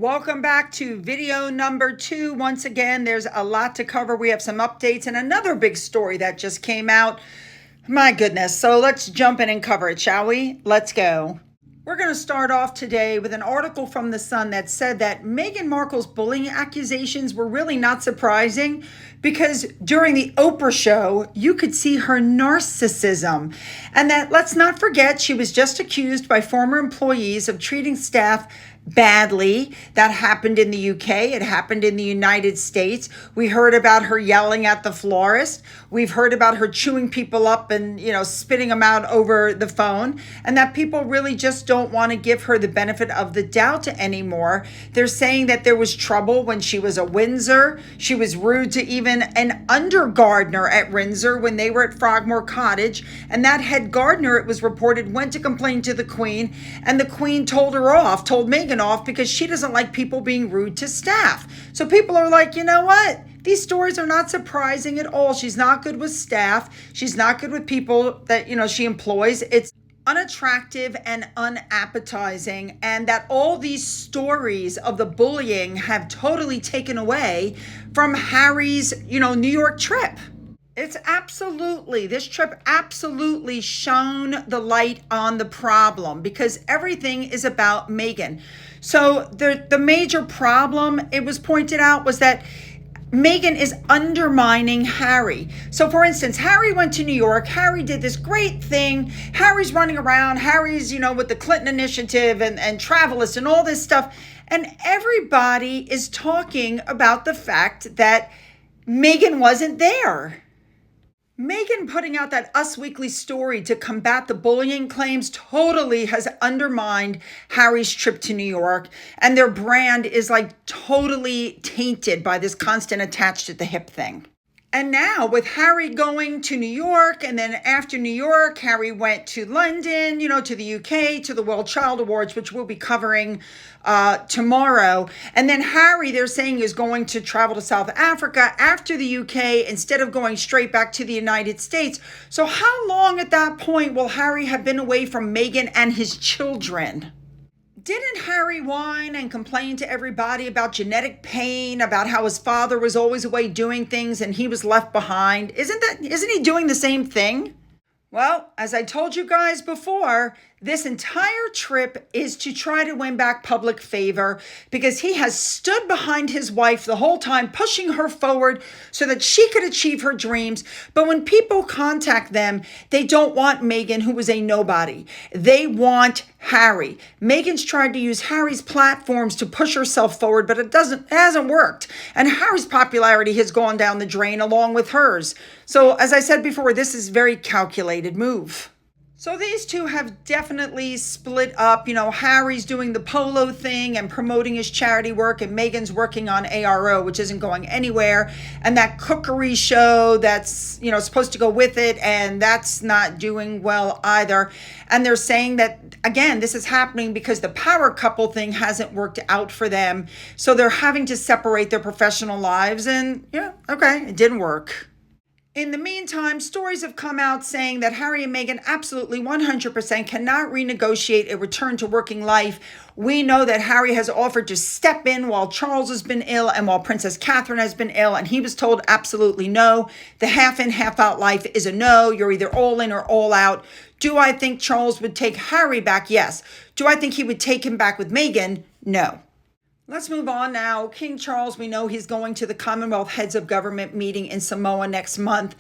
Welcome back to video number 2. Once again, there's a lot to cover. We have some updates and another big story that just came out. My goodness. So let's jump in and cover it, shall we? Let's go. We're going to start off today with an article from The Sun that said that Meghan Markle's bullying accusations were really not surprising because during the Oprah show, you could see her narcissism. And that, let's not forget, she was just accused by former employees of treating staff badly. That happened in the UK. It happened in the United States. We heard about her yelling at the florist. We've heard about her chewing people up and, spitting them out over the phone, and that people really just don't want to give her the benefit of the doubt anymore. They're saying that there was trouble when she was at Windsor. She was rude to even an under gardener at Windsor when they were at Frogmore Cottage, and that head gardener, it was reported, went to complain to the Queen, and the Queen told Meghan off because she doesn't like people being rude to staff. So people are like, you know what? These stories are not surprising at all. She's not good with staff. She's not good with people that, she employs. It's unattractive and unappetizing, and that all these stories of the bullying have totally taken away from Harry's, New York trip. This trip absolutely shone the light on the problem because everything is about Meghan. So the major problem, it was pointed out, was that Meghan is undermining Harry. So for instance, Harry went to New York. Harry did this great thing. Harry's running around. Harry's, with the Clinton Initiative and Travelist and all this stuff. And everybody is talking about the fact that Meghan wasn't there. Meghan putting out that Us Weekly story to combat the bullying claims totally has undermined Harry's trip to New York, and their brand is totally tainted by this constant attached at the hip thing. And now with Harry going to New York, and then after New York, Harry went to London, to the UK, to the World Child Awards, which we'll be covering tomorrow. And then Harry, they're saying, is going to travel to South Africa after the UK instead of going straight back to the United States. So how long at that point will Harry have been away from Meghan and his children? Didn't Harry whine and complain to everybody about genetic pain, about how his father was always away doing things and he was left behind? Isn't he doing the same thing? Well, as I told you guys before, this entire trip is to try to win back public favor because he has stood behind his wife the whole time, pushing her forward so that she could achieve her dreams. But when people contact them, they don't want Meghan, who was a nobody. They want Harry. Meghan's tried to use Harry's platforms to push herself forward, but it hasn't worked. And Harry's popularity has gone down the drain along with hers. So as I said before, this is a very calculated move. So these two have definitely split up. Harry's doing the polo thing and promoting his charity work, and Meghan's working on ARO, which isn't going anywhere. And that cookery show that's, supposed to go with it, and that's not doing well either. And they're saying that, again, this is happening because the power couple thing hasn't worked out for them. So they're having to separate their professional lives, and it didn't work. In the meantime, stories have come out saying that Harry and Meghan absolutely 100% cannot renegotiate a return to working life. We know that Harry has offered to step in while Charles has been ill and while Princess Catherine has been ill, and he was told absolutely no. The half in, half out life is a no. You're either all in or all out. Do I think Charles would take Harry back? Yes. Do I think he would take him back with Meghan? No. Let's move on now. King Charles, we know he's going to the Commonwealth Heads of Government meeting in Samoa next month.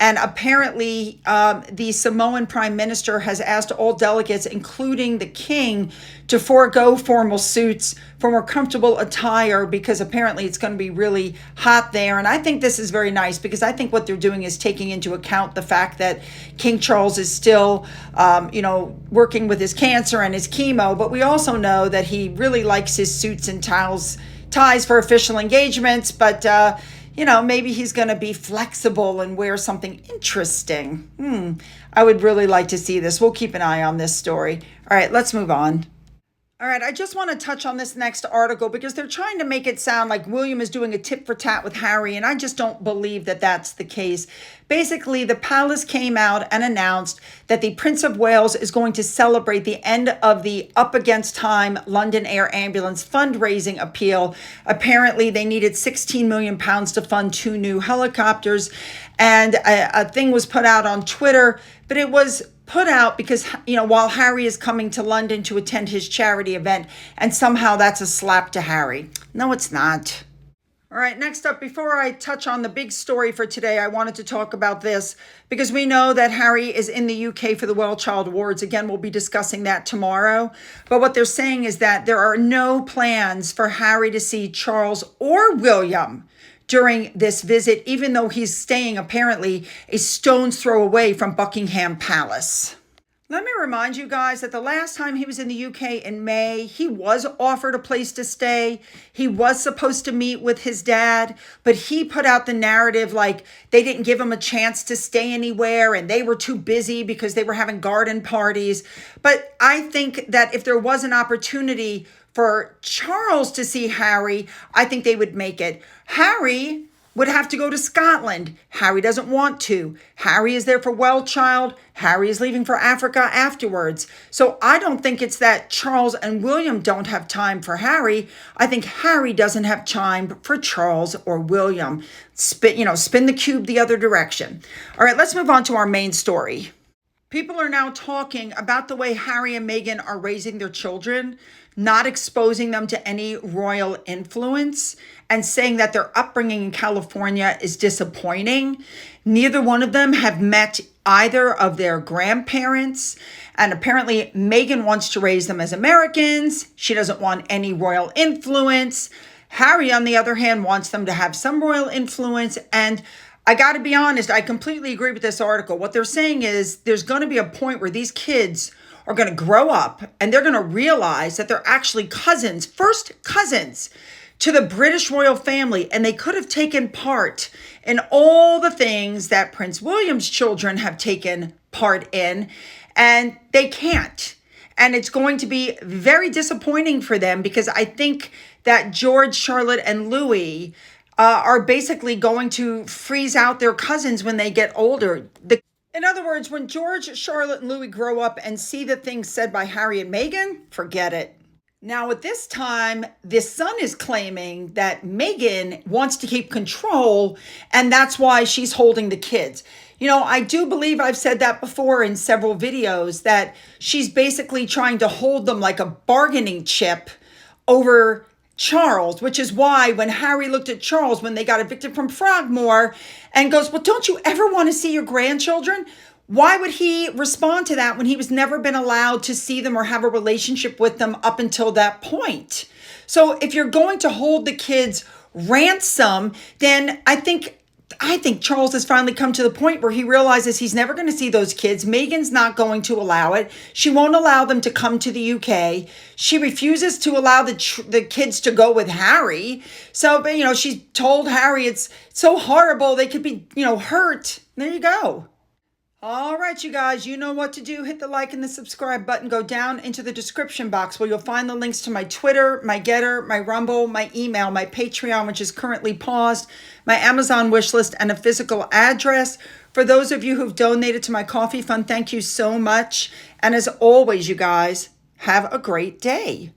And apparently the Samoan Prime Minister has asked all delegates, including the King, to forego formal suits for more comfortable attire because apparently it's going to be really hot there. And I think this is very nice because I think what they're doing is taking into account the fact that King Charles is still, working with his cancer and his chemo. But we also know that he really likes his suits and ties for official engagements. But maybe he's going to be flexible and wear something interesting. I would really like to see this. We'll keep an eye on this story. All right, let's move on. All right, I just want to touch on this next article because they're trying to make it sound like William is doing a tit for tat with Harry, and I just don't believe that that's the case. Basically, the palace came out and announced that the Prince of Wales is going to celebrate the end of the Up Against Time London Air Ambulance fundraising appeal. Apparently, they needed £16 million to fund 2 new helicopters, and a thing was put out on Twitter, but it was put out because, while Harry is coming to London to attend his charity event, and somehow that's a slap to Harry. No, it's not. All right, next up, before I touch on the big story for today, I wanted to talk about this because we know that Harry is in the UK for the Well Child Awards. Again, we'll be discussing that tomorrow. But what they're saying is that there are no plans for Harry to see Charles or William during this visit, even though he's staying apparently a stone's throw away from Buckingham Palace. Let me remind you guys that the last time he was in the UK in May, he was offered a place to stay. He was supposed to meet with his dad, but he put out the narrative like they didn't give him a chance to stay anywhere and they were too busy because they were having garden parties. But I think that if there was an opportunity for Charles to see Harry, I think they would make it. Harry would have to go to Scotland. Harry doesn't want to. Harry is there for Well Child. Harry is leaving for Africa afterwards. So I don't think it's that Charles and William don't have time for Harry. I think Harry doesn't have time for Charles or William. Spin the cube the other direction. All right, let's move on to our main story. People are now talking about the way Harry and Meghan are raising their children, not exposing them to any royal influence, and saying that their upbringing in California is disappointing. Neither one of them have met either of their grandparents, and apparently Meghan wants to raise them as Americans. She doesn't want any royal influence. Harry, on the other hand, wants them to have some royal influence, and I got to be honest, I completely agree with this article. What they're saying is there's going to be a point where these kids are going to grow up and they're going to realize that they're actually cousins, first cousins to the British royal family. And they could have taken part in all the things that Prince William's children have taken part in, and they can't. And it's going to be very disappointing for them because I think that George, Charlotte, and Louis are basically going to freeze out their cousins when they get older. In other words, when George, Charlotte, and Louis grow up and see the things said by Harry and Meghan, forget it. Now, at this time, the son is claiming that Meghan wants to keep control, and that's why she's holding the kids. I do believe I've said that before in several videos, that she's basically trying to hold them like a bargaining chip over Charles, which is why when Harry looked at Charles when they got evicted from Frogmore and goes, well, don't you ever want to see your grandchildren? Why would he respond to that when he was never been allowed to see them or have a relationship with them up until that point? So if you're going to hold the kids ransom, then I think Charles has finally come to the point where he realizes he's never going to see those kids. Meghan's not going to allow it. She won't allow them to come to the UK. She refuses to allow the kids to go with Harry. So, she's told Harry it's so horrible. They could be, hurt. There you go. All right, you guys, you know what to do. Hit the like and the subscribe button. Go down into the description box where you'll find the links to my Twitter, my Gettr, my Rumble, my email, my Patreon, which is currently paused, my Amazon wish list, and a physical address. For those of you who've donated to my coffee fund, thank you so much. And as always, you guys, have a great day.